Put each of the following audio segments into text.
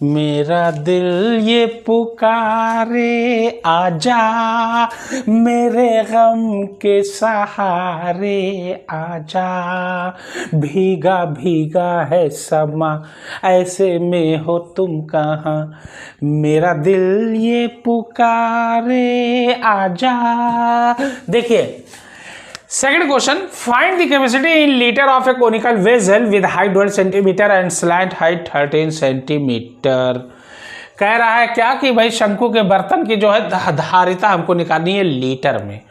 मेरा दिल ये पुकारे आजा, मेरे गम के सहारे आजा, भीगा भीगा है समा ऐसे में हो तुम कहाँ, मेरा दिल ये पुकारे आजा। देखिए second question, find the capacity in litre of A conical vessel with height 12 centimetre and slant height 13 centimetre. कह रहा है क्या कि भाई शंकु के बर्तन की जो है धारिता हमको निकालनी है लीटर में,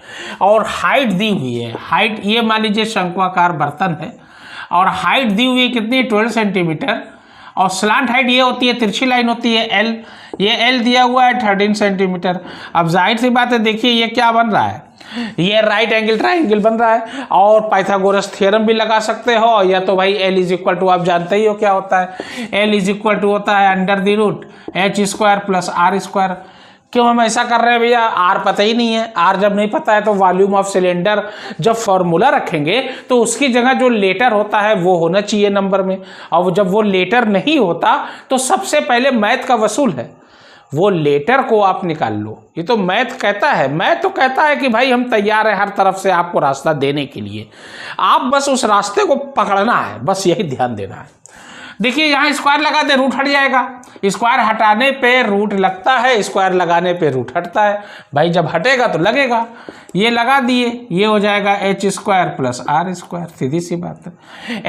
और हाइट दी हुई है। हाइट ये मान लीजिए शंकुआकार बर्तन है और हाइट दी हुई है कितनी, 12 सेंटीमीटर, और स्लांट हाइट ये होती है, तिरछी लाइन होती है एल, ये एल दिया हुआ है 13 सेंटीमीटर। अब जाहिर सी बात है, देखिए ये क्या बन रहा है, ये राइट एंगल ट्राइंगल बन रहा है, और पाइथागोरस थ्योरम भी लगा सकते हो, या तो भाई L इज इक्वल टू, आप जानते ही हो क्या होता है, L इज इक्वल टू होता है under the root h square plus r square. क्यों हम ऐसा कर रहे हैं भैया, R पता ही नहीं है। R जब नहीं पता है तो वॉल्यूम ऑफ सिलेंडर जब फॉर्मूला रखेंगे तो उसकी जगह जो लेटर होता है वो होना चाहिए नंबर में, और जब वो लेटर नहीं होता तो सबसे पहले मैथ का वसूल है, वो लेटर को आप निकाल लो। ये तो मैथ कहता है, मैथ तो कहता है कि भाई हम तैयार हैं हर तरफ से आपको रास्ता देने के लिए, आप बस उस रास्ते को पकड़ना है, बस यही ध्यान देना है। देखिए यहाँ स्क्वायर लगा दे, रूट हट जाएगा, स्क्वायर हटाने पे रूट लगता है, स्क्वायर लगाने पे रूट हटता है। भाई जब हटेगा तो लगेगा, ये लगा दिए, ये हो जाएगा h square plus r square, सीधी सी बात है।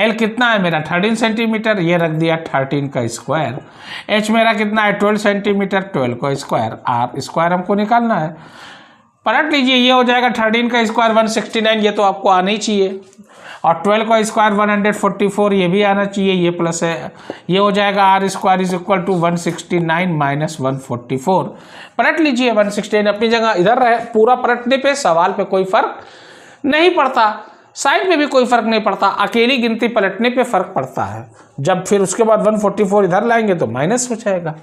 l कितना है मेरा 13 सेंटीमीटर, ये रख दिया 13 का स्क्वायर, h मेरा कितना है 12 सेंटीमीटर, 12 का स्क्वायर, r स्क्वायर हमको निकालना है। पलट लीजिए, ये हो जाएगा 13 का स्क्वायर 169, ये तो आपको आना ही चाहिए, और 12 का स्क्वायर 144, ये भी आना चाहिए, ये प्लस है, ये हो जाएगा r square is equal to 169 minus 144। पलट लीजिए, 169 अपनी जगह इधर रहे, पूरा पलटने पे सवाल पे कोई फर्क नहीं पड़ता, साइड पे भी कोई फर्क नहीं पड़ता, अकेली गिनती पलटने पे फर्क पड़ता है। जब फिर उसके बाद 144 इधर लाएंगे तो माइनस हो जाएगा।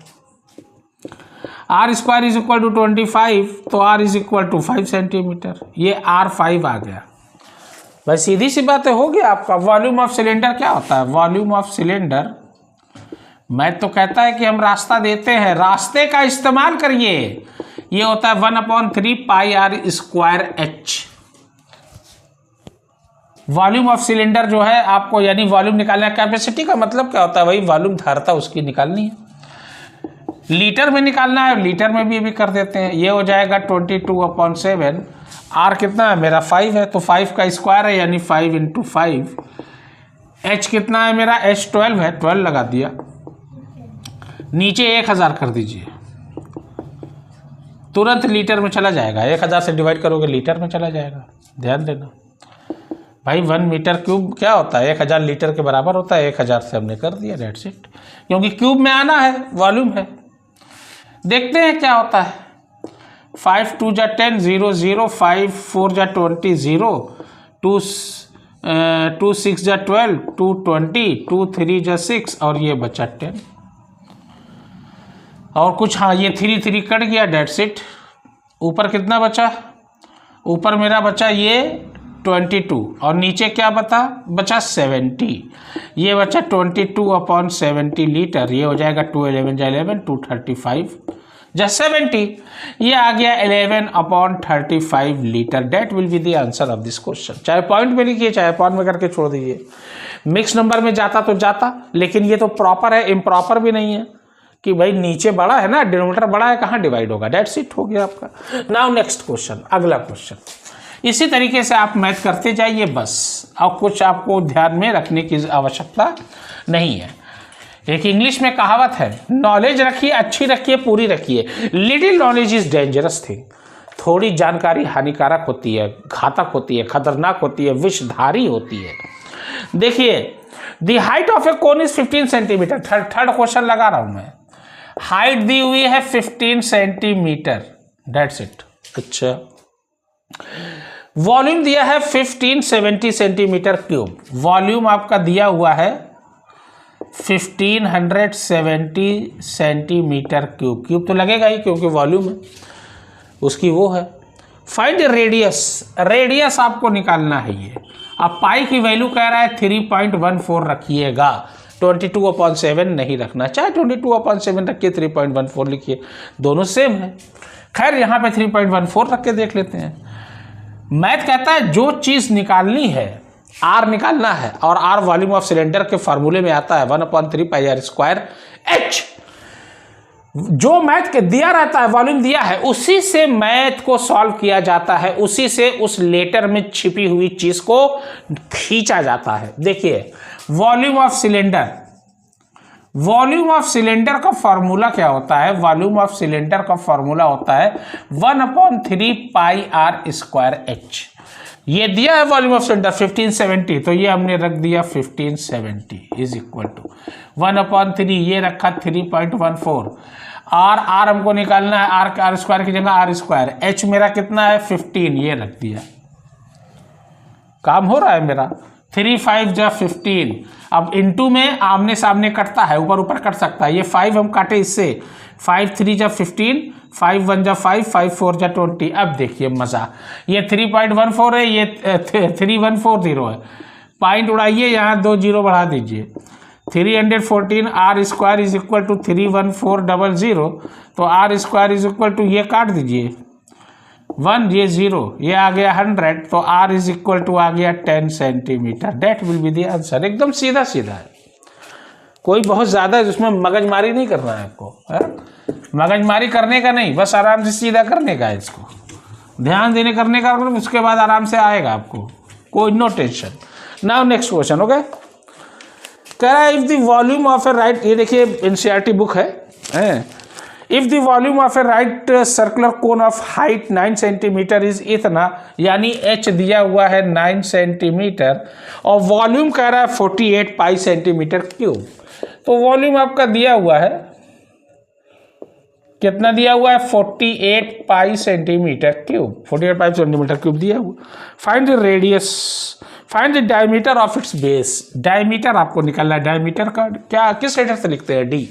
r square is equal to 25, तो r is equal to 5 centimetre, ये r5 आ गया। भाई सीधी सी बात है, हो गया आपका। वॉल्यूम ऑफ सिलेंडर क्या होता है, वॉल्यूम ऑफ सिलेंडर, मैं तो कहता है कि हम रास्ता देते हैं, रास्ते का इस्तेमाल करिए, ये होता है 1/3 पाई r square h। Volume of cylinder जो है आपको, यानी वॉल्यूम निकालना है, कैपेसिटी का मतलब क्या होता है भाई, वॉल्यूम धारता उसकी निकालनी है, लीटर में निकालना है, लीटर में भी कर देते हैं, ये हो जाएगा 22/7, r कितना है मेरा 5 है, तो 5 का स्क्वायर है यानी 5 × 5, h कितना है मेरा, h 12 है, 12 लगा दिया, नीचे 1000 कर दीजिए, तुरंत लीटर में चला जाएगा, 1000 से डिवाइड करोगे लीटर में चला जाएगा। ध्यान देना भाई, 1 मीटर क्यूब क्या होता है, 1000 लीटर के बराबर होता है, 1000 से हमने कर दिया, डेट्स इट, क्योंकि क्यूब में आना है, वॉल्यूम है। देखते हैं क्या होता है, 5 2 जा 10 0 0, 5 4 जा 20 0, 2 6 जा 12, 2 20, 2 3 जा 6, और ये बचा 10, और कुछ, हाँ ये 3 3 कट गया, डेट्स इट। ऊपर कितना बचा, ऊपर मेरा बचा ये 22, और नीचे क्या बचा 70, ये बचा 22/70 लीटर, ये हो जाएगा 2 11 जा 11, 235 जा 70, ये आ गया 11/35 litre. That will be the answer of this question. चाहे पॉइंट में लिखिए, चाहे पॉइंट में करके छोड़ दीजिए, मिक्स नंबर में जाता तो जाता, लेकिन ये तो प्रॉपर है, इम्प्रॉपर भी नहीं है कि भाई नीचे बड़ा है ना, डिनोमिनेटर बड़ा है, कहाँ डिवाइड होगा, डेट्स इट, हो गया आपका। नाउ नेक्स्ट क्वेश्चन, अगला क्वेश्चन। इसी तरीके से आप मैथ करते जाइए बस, और कुछ आपको ध्यान में रखने की आवश्यकता नहीं है। एक इंग्लिश में कहावत है, नॉलेज रखिए, अच्छी रखिए, पूरी रखिए, little knowledge is dangerous thing. थोड़ी जानकारी हानिकारक होती है, घातक होती है, खतरनाक होती है, विषधारी होती है। देखिए, the height of A cone is 15 centimetre. Third question लगा रहा हूं मैं, हाइट दी हुई है 15 सेंटीमीटर, डेट्स इट। अच्छा, वॉल्यूम दिया है 1570 सेंटीमीटर क्यूब, वॉल्यूम आपका दिया हुआ है 1570 सेंटीमीटर क्यूब, क्यूब तो लगेगा ही क्योंकि वॉल्यूम है उसकी, वो है। फाइंड रेडियस, रेडियस आपको निकालना है ये। अब पाई की वैल्यू कह रहा है 3.14 रखिएगा, 22/7 नहीं रखना, चाहे 22/7 रखिए, 3.14 लिखिए, दोनों सेम है। खैर यहाँ पे 3.14 रख के देख लेते हैं। मैथ कहता है जो चीज़ निकालनी है, आर निकालना है, और आर वॉल्यूम ऑफ सिलेंडर के फार्मूले में आता है 1/3πr²h। जो मैथ के दिया रहता है, वॉल्यूम दिया है, उसी से मैथ को सॉल्व किया जाता है, उसी से उस लेटर में छिपी हुई चीज को खींचा जाता है। देखिए volume of cylinder, volume of cylinder का फॉर्मूला क्या होता है? वॉल्यूम ऑफ सिलेंडर का फॉर्मूला होता है 1/3πr²h। ये दिया है वॉल्यूम ऑफ सिलेंडर 1570, तो ये हमने रख दिया 1570 इज इक्वल टू 1/3, ये रखा 3.14। आर हमको निकालना है, आर स्क्वायर की जगह r², h मेरा कितना है 15, ये रख दिया। काम हो रहा है मेरा। 3 5 जा 15। अब इनटू में आमने सामने कटता है, ऊपर ऊपर कट सकता है, ये 5 हम काटे इससे, 5 3 जा 15, 5 1 जा 5, 5 4 जा 20। अब देखिए मजा, ये 3.14 है, ये 3140 है। पॉइंट उड़ाइए, यहाँ 2 0 बढ़ा दीजिए। 314 r² इज इक्वल टू 31400, तो r² इज इक्वल टू, ये काट दीजिए 1, ये 0, ये आ गया 100, तो r इज इक्वल टू आ गया 10 centimetre. That will be the answer. एकदम सीधा सीधा है, कोई बहुत ज़्यादा इसमें मगजमारी नहीं करना है आपको, है? मगजमारी करने का नहीं, बस आराम से सीधा करने का है, इसको ध्यान देने करने का, उसके बाद आराम से आएगा आपको, कोई no tension. Now next question, okay. कह रहा है if the volume of a right, ये देखिए एनसीईआरटी बुक है। If the volume of a right circular cone of height 9 centimetre is इतना, यानी h दिया हुआ है 9 सेंटीमीटर और वॉल्यूम कह रहा है 48 पाई सेंटीमीटर क्यूब। तो वॉल्यूम आपका दिया हुआ है, कितना दिया हुआ है 48 पाई सेंटीमीटर क्यूब, 48 पाई सेंटीमीटर क्यूब दिया हुआ। Find the radius, find the diameter of its base. Diameter आपको निकालना है, डायमीटर का क्या किस लेटर से लिखते हैं? डी।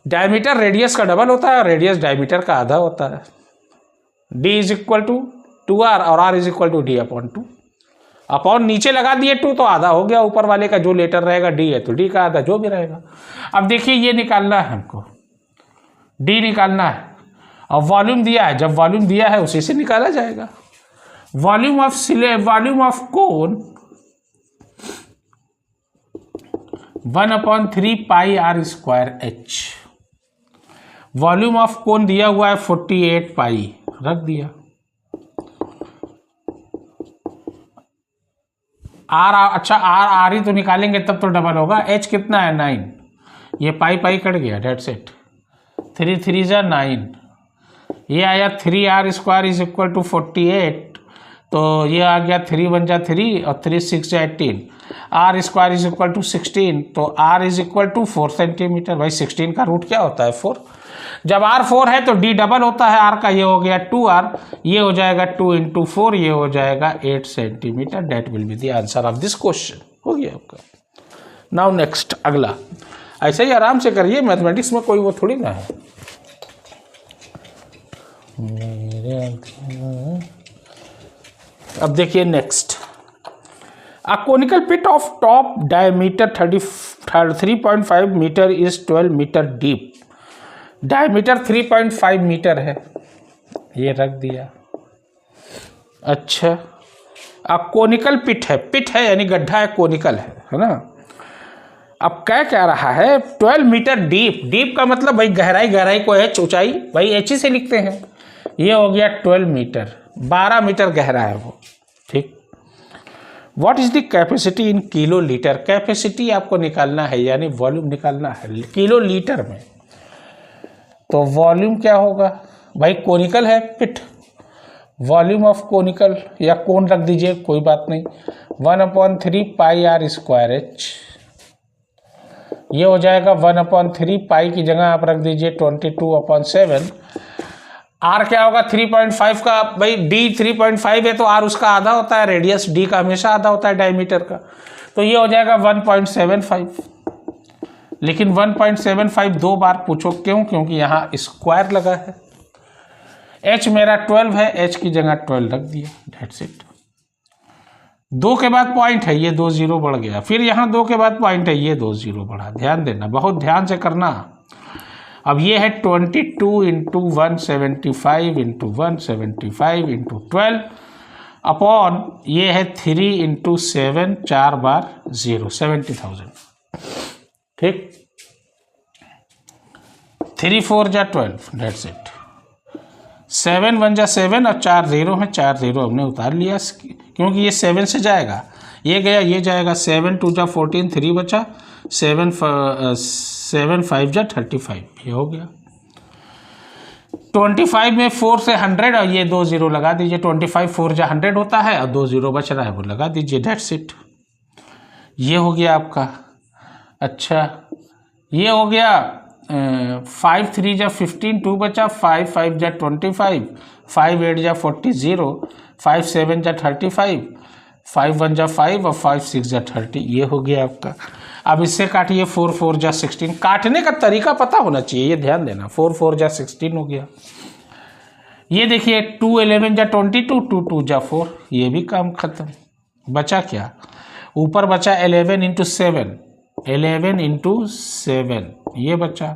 डायमीटर रेडियस का डबल होता है, रेडियस डायमीटर का आधा होता है। D is equal to 2r और r is equal to d/2। Upon नीचे लगा दिए 2 तो आधा हो गया, ऊपर वाले का जो लेटर रहेगा d है तो d का आधा, जो भी रहेगा। अब देखिए ये निकालना है हमको, d निकालना है, और वॉल्यूम दिया है, जब वॉल्यूम दिया है उसी से निकाला जाएगा। Volume of cone 1/3πr²h। Volume of कोन दिया हुआ है 48 पाई, रख दिया। अच्छा आर ही तो निकालेंगे तब तो डबल होगा। h कितना है 9, ये पाई कट गया, डेट्स इट। 3 3 जा 9, ये आया 3r² इज इक्वल टू 48, तो ये आ गया 3 1 जा 3 और 3 6 जा 18। r² इज इक्वल टू 16, तो r is equal to 4 centimetre. भाई 16 का रूट क्या होता है 4। जब r 4 है तो d डबल होता है r का, ये हो गया 2r, ये हो जाएगा 2 × 4, ये हो जाएगा 8 centimetre. That will be the answer of this question. हो गया आपका। नाउ नेक्स्ट, अगला। ऐसे ही आराम से करिए, मैथमेटिक्स में कोई वो थोड़ी ना है। अब देखिए next, a conical pit of top diameter 3.5 metre is 12 metre deep. Diameter 3.5 metre है, ये रख दिया। अच्छा, अब कोनिकल पिट है यानी गड्ढा है, कोनिकल है ना। अब क्या रहा है 12 मीटर डीप। डीप का मतलब भाई गहराई को h, ऊंचाई भाई h से लिखते हैं। ये हो गया 12 मीटर, 12 मीटर गहरा है वो, ठीक। What is the capacity in kilo litre. Capacity आपको निकालना है, यानी वॉल्यूम निकालना है किलो लीटर में। तो वॉल्यूम क्या होगा भाई, कोनिकल है पिट, वॉल्यूम ऑफ कोनिकल या कोन रख दीजिए, कोई बात नहीं। 1/3πr²h, ये हो जाएगा 1/3 पाई की जगह आप रख दीजिए 22/7। r क्या होगा 3.5 का, भाई d 3.5 है तो r उसका आधा होता है, रेडियस d का हमेशा आधा होता है डायमीटर का, तो ये हो जाएगा 1.75। लेकिन 1.75 दो बार पूछो, क्यों? क्योंकि यहाँ स्क्वायर लगा है। h मेरा 12 है, h की जगह 12 रख दिया, डेट्स इट। 2 के बाद पॉइंट है, ये 2 जीरो बढ़ गया, फिर यहाँ 2 के बाद पॉइंट है, ये 2 जीरो बढ़ा। ध्यान देना, बहुत ध्यान से करना। अब ये है 22 इंटू 175 इंटू 175 इंटू 12 अपॉन ये है 3 इंटू 7, 4 बार 0, 70,000। ठीक, 3 4 जा 12, डेट्स इट। 7 1 जा 7 और 4 0 है, 4 0 हमने उतार लिया क्योंकि ये 7 से जाएगा, ये गया, ये जाएगा। 7 2 जा 14, 3 बचा, 7 5 जा 35, ये हो गया। 25 में 4 से 100 और ये 2 0 लगा दीजिए। 25 4 जा 100 होता है और 2 0 बच रहा है, वो लगा दीजिए, डेट्स इट। ये हो गया आपका। अच्छा, ये हो गया 5 3 जा 15, 2 बचा, 5 5 जा 25, 5 8 जा 40, 0, 5 7 जा 35, 5 1 जा 5 और 5 6 जा 30, ये हो गया आपका। अब इससे काटिए, 4 4 जा 16, काटने का तरीका पता होना चाहिए, ये ध्यान देना। 4 4 जा 16 हो गया। ये देखिए 2 11 जा 22, 2 2 जा 4, ये भी काम खत्म। बचा क्या? ऊपर बचा 11 इंटू 7, 11 इंटू 7, ये बचा,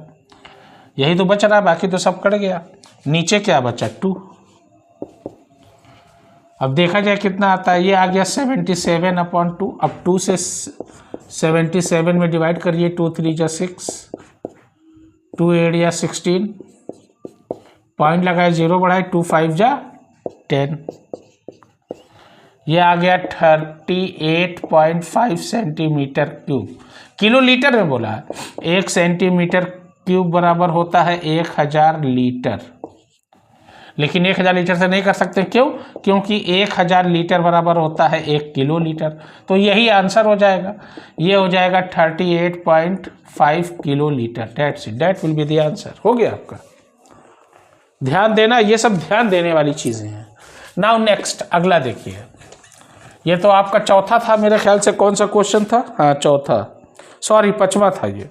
यही तो बच रहा, बाकी तो सब कट गया। नीचे क्या बचा? 2। अब देखा जाए कितना आता है, ये आ गया 77 अपॉन 2। अब 2 से 77 में डिवाइड करिए, 2 3 जा 6, 2 8 या 16, पॉइंट लगाए, 0 बढ़ाए, 2 5 जा 10, ये आ गया 38.5 सेंटीमीटर क्यूब। किलो लीटर में बोला है, 1 सेंटीमीटर क्यूब बराबर होता है 1000 लीटर। लेकिन 1000 लीटर से नहीं कर सकते, क्यों? क्योंकि 1000 लीटर बराबर होता है 1 किलो लीटर। तो यही आंसर हो जाएगा, ये हो जाएगा 38.5 kilo litre. That's it, that will be the answer. हो गया आपका। ध्यान देना, ये सब ध्यान देने वाली चीजें हैं। नाउ नेक्स्ट, अगला देखिए। ये तो आपका चौथा था मेरे ख्याल से। कौन सा क्वेश्चन था? हाँ चौथा, सॉरी 5वां था ये।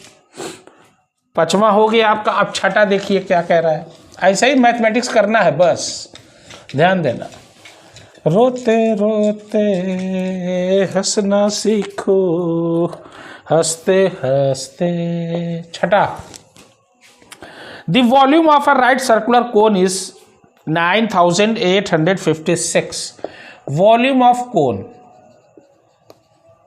5वां हो गया आपका। अब छठा देखिए क्या कह रहा है। ऐसा ही मैथमेटिक्स करना है, बस ध्यान देना। रोते रोते हंसना सीखो, हंसते हंसते। छठा, the volume of a right circular cone is 9856। Volume of cone,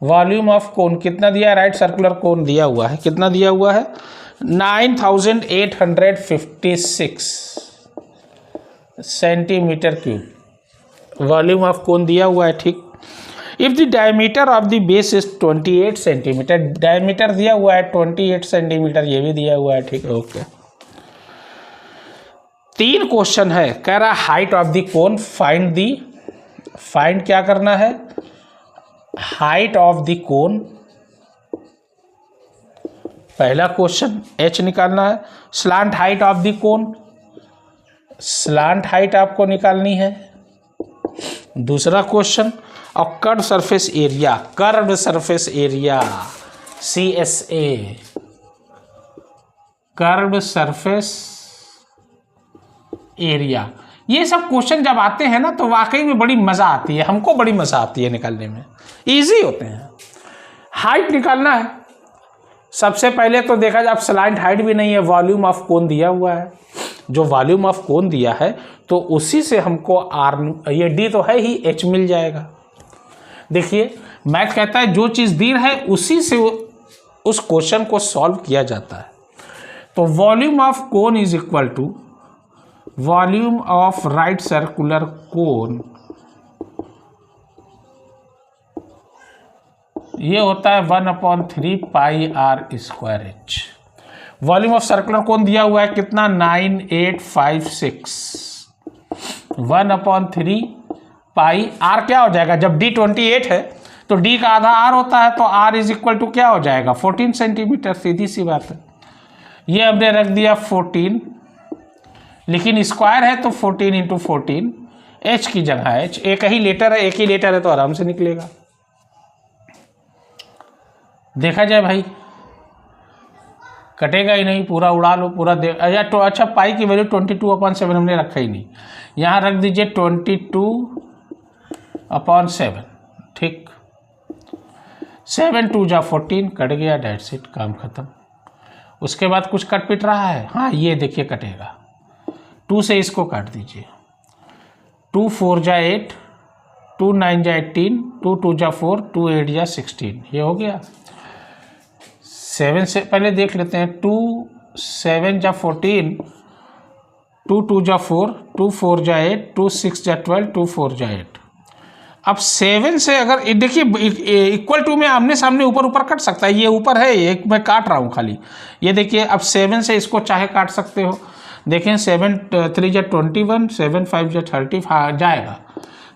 volume of कोन कितना दिया है? राइट सर्कुलर कोन दिया हुआ है, कितना दिया हुआ है? 9856 सेंटीमीटर क्यूब वॉल्यूम ऑफ कोन दिया हुआ है। ठीक, if the diameter of the base is 28 centimetre, diameter दिया हुआ है 28 सेंटीमीटर, ये भी दिया हुआ है। ठीक, ओके। 3 क्वेश्चन है, कह रहा height of the cone find the, find क्या करना है? Height of the cone. पहला क्वेश्चन h निकालना है। Slant height of the cone, slant height आपको निकालनी है। दूसरा क्वेश्चन, और curve surface area, curve surface area CSA, curve surface area. ये सब क्वेश्चन जब आते हैं ना तो वाकई में बड़ी मजा आती है, हमको बड़ी मजा आती है निकालने में, इजी होते हैं। हाइट निकालना है। सबसे पहले तो देखा जाए, अब स्लाइंट हाइट भी नहीं है, वॉल्यूम ऑफ कोन दिया हुआ है। जो वॉल्यूम ऑफ कोन दिया है तो उसी से हमको आर, ये डी तो है ही, एच मिल जाएगा। देखिए मैथ कहता है जो चीज दी है उसी से उस क्वेश्चन को सॉल्व किया जाता है। तो volume of cone is equal to volume of right circular cone, ये होता है 1/3 pi R square H. Volume of circular cone दिया हुआ है कितना? 9856। 1/3 पाई आर क्या हो जाएगा? जब डी 28 है तो डी का आधा आर होता है, तो आर इज इक्वल टू क्या हो जाएगा? 14 सेंटीमीटर। सीधी सी बात है। ये हमने रख दिया 14, लेकिन स्क्वायर है तो 14 इंटू 14, एच की जगह एच, एक ही लेटर है, एक ही लेटर है तो आराम से निकलेगा। देखा जाए भाई, कटेगा ही नहीं, पूरा उड़ा लो, पूरा दे। अच्छा पाई की वैल्यू 22/7 हमने रखा ही नहीं, यहाँ रख दीजिए 22/7। ठीक। 7 2 जा 14 कट गया, डेट्स इट, काम खत्म। उसके बाद कुछ कट पिट रहा है, हाँ ये देखिए कटेगा। 2 से इसको काट दीजिए। 2 4 जा 8, 2 9 जा 18, 2 2 जा 4, 2 8 जा 16, ये हो गया। 7 से पहले देख लेते हैं। 2 7 जा 14, 2 2 जा 4, 2 4 जा 8, 2 6 जा 12, 2 4 जा 8। अब 7 से अगर देखिए इक्वल टू में आमने सामने ऊपर ऊपर कट सकता है, ये ऊपर है, एक मैं काट रहा हूँ खाली, ये देखिए। अब 7 से इसको चाहे काट सकते हो, देखें 7 3 जा 21, 7 5 जा 30, हाँ जाएगा।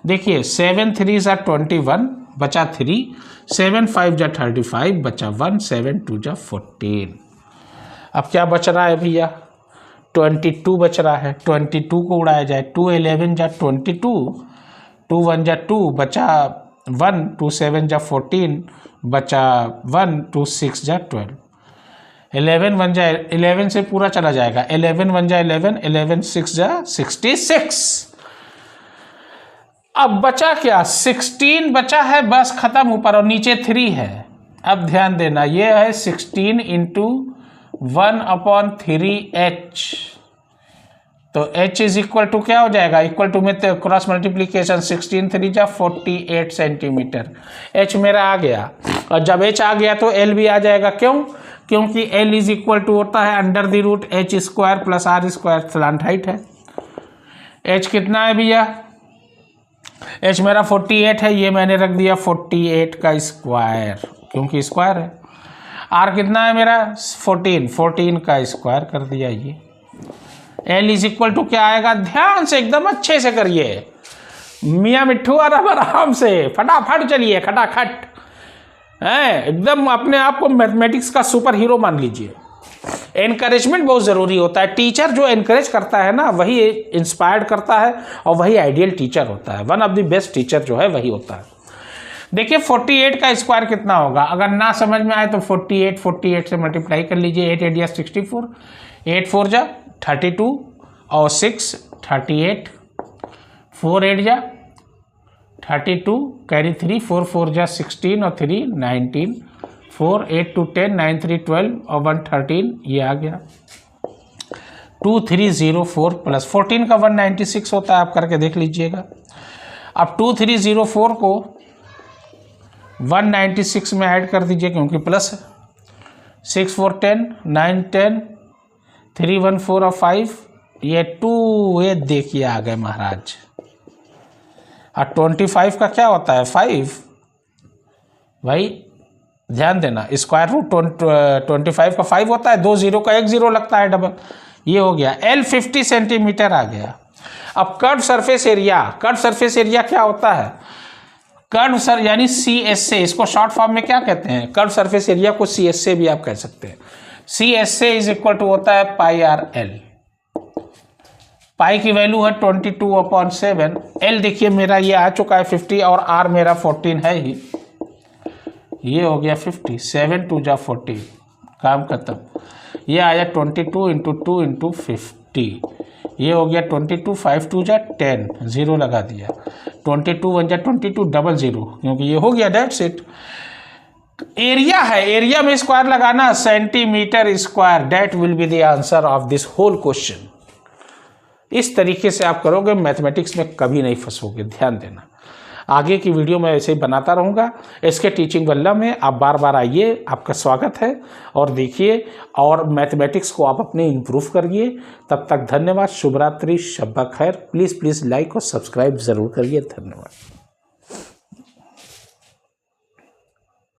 देखिए 7 3 जा 21 बचा 3, 7 5 जा 35 बचा 1, 7 2 जा 14। अब क्या बच रहा है भैया? 22 बच रहा है। 22 को उड़ाया जाए, 2 11 जा 22, 2 1 जा 2 बचा 1, 2 7 जा 14 बचा 1, 2 6 जा 12, 11 1 जा 11 से पूरा चला जाएगा। 11 1 जा 11, 11 6 जा 66। अब बचा क्या? 16 बचा है, बस खत्म, ऊपर और नीचे 3 है। अब ध्यान देना, ये है 16 इंटू 1/3h, तो h इज इक्वल टू क्या हो जाएगा? इक्वल टू में क्रॉस मल्टीप्लीकेशन, 16 3 जा 48 सेंटीमीटर। h मेरा आ गया, और जब h आ गया तो l भी आ जाएगा। क्यों? क्योंकि l इज इक्वल टू होता है under the root h square plus r square, slant height है। h कितना है भैया? h मेरा 48 है, ये मैंने रख दिया 48 का स्क्वायर, क्योंकि स्क्वायर है। r कितना है मेरा? 14 का स्क्वायर कर दिया ये। L इज इक्वल टू क्या आएगा? ध्यान से एकदम अच्छे से करिए मियाँ मिट्ठू, आराम से फटाफट चलिए, खटाखट है एकदम। अपने आप को मैथमेटिक्स का सुपर हीरो मान लीजिए। एनकरेजमेंट बहुत ज़रूरी होता है। टीचर जो एनकरेज करता है ना, वही इंस्पायर्ड करता है और वही आइडियल टीचर होता है। One of the best teacher जो है वही होता है। देखिए 48 का स्क्वायर कितना होगा? अगर ना समझ में आए तो 48 से मल्टीप्लाई कर लीजिए। 8 8 या 64, 8 4 जा 32 और 6 38, 4 8 जा 32, कैरी 3, 4 4 जा 16 और 3 19, 4 8 2 10, 9 3 12 और 1 13, ये आ गया। 2304 प्लस 14 का 196 होता है, आप करके देख लीजिएगा। अब 2304 को 196 में ऐड कर दीजिए, क्योंकि प्लस है। 6 4 10, 9 10, 3 1 4 और 5, ये 2, ये देखिए आ गए महाराज। और 25 का क्या होता है? 5। भाई ध्यान देना, स्क्वायर रूट 25 का 5 होता है, 2 0 का 1 0 लगता है डबल। ये हो गया। L 50 सेंटीमीटर आ गया। अब curve surface area, curve surface area क्या होता है? कर्व सर यानी CSA, इसको शॉर्ट फॉर्म में क्या कहते हैं? कर्व सरफेस एरिया को CSA भी आप कह सकते हैं। CSA इज इक्वल टू होता है पाई आर एल। पाई की वैल्यू है 22/7। L देखिए मेरा ये आ चुका है 50 और R मेरा 14 है ही, ये हो गया 50। 7 2 जा 40, काम खत्म। ये आया 22 इंटू 2 इंटू 50, ये हो गया 22। 5 2 जा 10, 0 लगा दिया। 22 1 जा 22, डबल 0, क्योंकि ये हो गया, दैट्स इट। एरिया है, एरिया में स्क्वायर लगाना, centimetre square, that will be the answer of this whole question. इस तरीके से आप करोगे, मैथमेटिक्स में कभी नहीं फंसोगे, ध्यान देना। आगे की वीडियो में ऐसे ही बनाता रहूँगा। इसके टीचिंग वल्लभ में आप बार बार आइए, आपका स्वागत है, और देखिए और मैथमेटिक्स को आप अपने इम्प्रूव करिए। तब तक धन्यवाद, शुभ रात्रि, शब्बा खैर। प्लीज़ लाइक और सब्सक्राइब ज़रूर करिए। धन्यवाद।